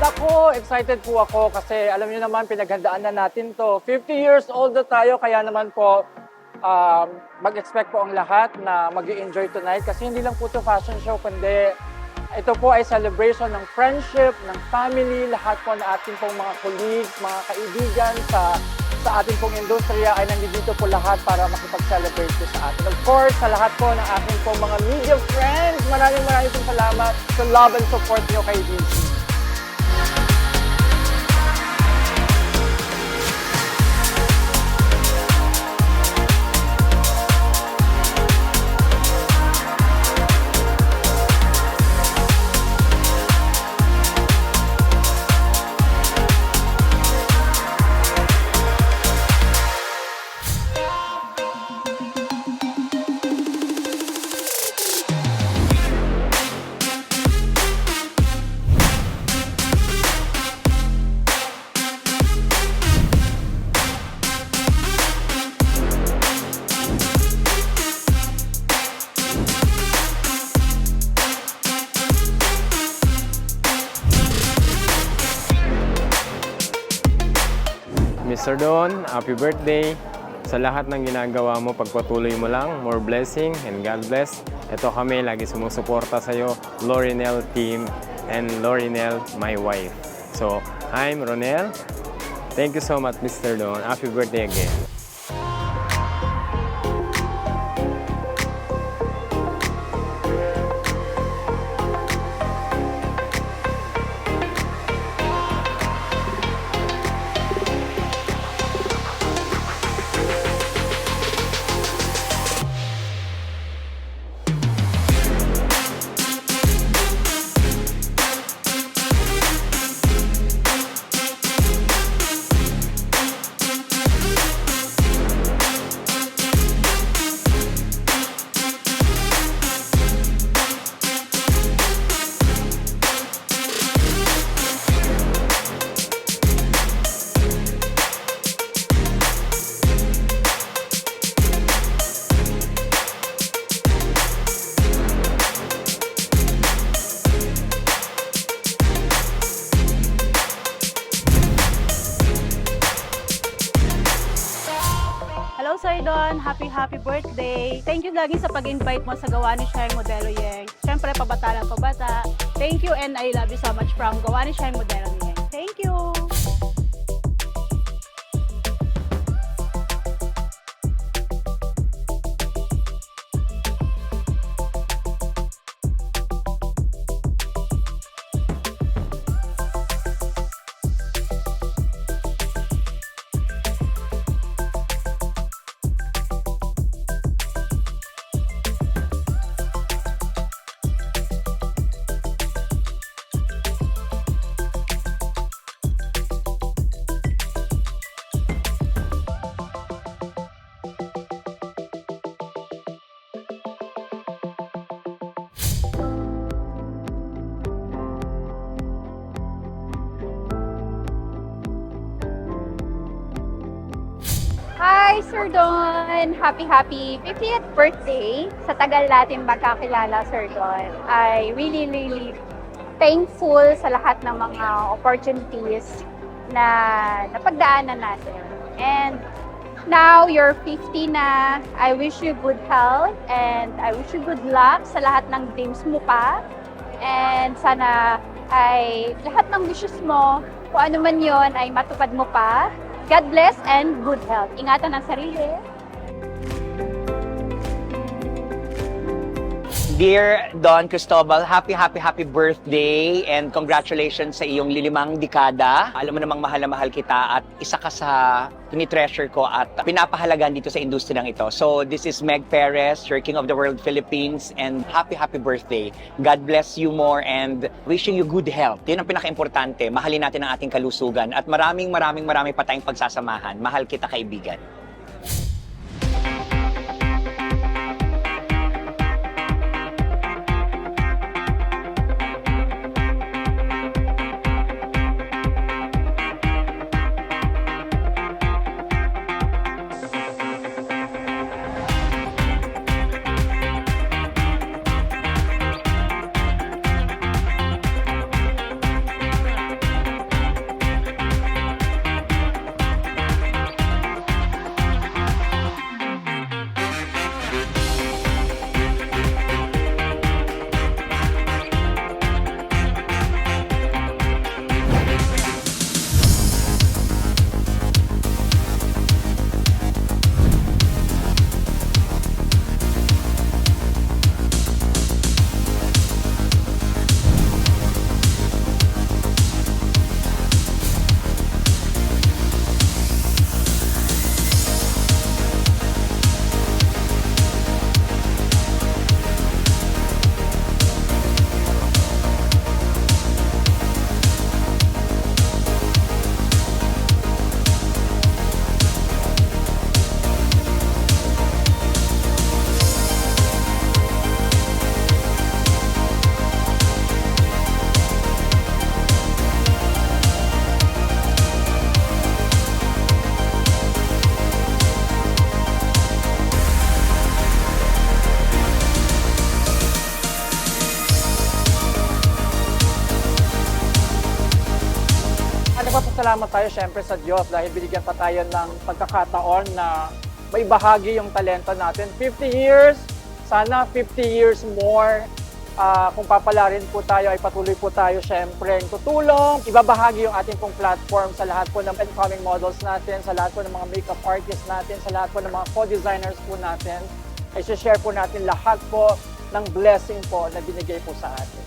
ako, excited po ako kasi alam niyo naman, pinaghandaan na natin to. 50 years old na tayo, kaya naman po, mag-expect po ang lahat na mag-enjoy tonight kasi hindi lang po to fashion show, kundi ito po ay celebration ng friendship, ng family, lahat po na ating pong mga colleagues, mga kaibigan sa ating pong industriya ay nandito po lahat para makipag-celebrate po sa atin. Of course, sa lahat po ng aking pong mga media friends, maraming pong salamat sa love and support niyo kay DG. Mr. Don, happy birthday! Sa lahat ng ginagawa mo, pagpatuloy mo lang, more blessing and God bless. Ito kami, lagi sumusuporta sa'yo, Lorinel team and Lorinel, my wife. So, I'm Ronel. Thank you so much, Mr. Don. Happy birthday again. Hello Sir Don, happy birthday. Thank you lagi sa pag-invite mo sa Gawa ni Shine Modelo Yeng. Siyempre, pabata lang pabata. Thank you and I love you so much from Gawa ni Shine Modelo Yeng. Thank you! Hi, Sir Don! Happy 50th birthday! Sa tagal natin magkakilala, Sir Don. I really thankful sa lahat ng mga opportunities na napagdaanan natin. And now, you're 50 na. I wish you good health and I wish you good luck sa lahat ng dreams mo pa. And sana ay lahat ng wishes mo, kung ano man yon ay matupad mo pa. God bless and good health. Ingatan ang sarili. Dear Don Cristobal, happy birthday and congratulations sa iyong lilimang dekada. Alam mo namang mahal na mahal kita at isa ka sa tini-treasure ko at pinapahalagan dito sa industriyang ito. So this is Meg Perez, your King of the World Philippines, and happy birthday. God bless you more and wishing you good health. Yun ang pinaka-importante. Mahalin natin ang ating kalusugan at maraming pa tayong pagsasamahan. Mahal kita, kaibigan. Nagpapasalamat tayo syempre sa Diyos dahil binigyan pa tayo ng pagkakataon na may bahagi yung talento natin. 50 years, sana 50 years more. Kung papalarin po tayo ay patuloy po tayo syempre tutulong, ibabahagi yung ating pong platform sa lahat po ng incoming models natin, sa lahat po ng mga makeup artists natin, sa lahat po ng mga co-designers po natin. Ay share po natin lahat po ng blessing po na binigay po sa atin.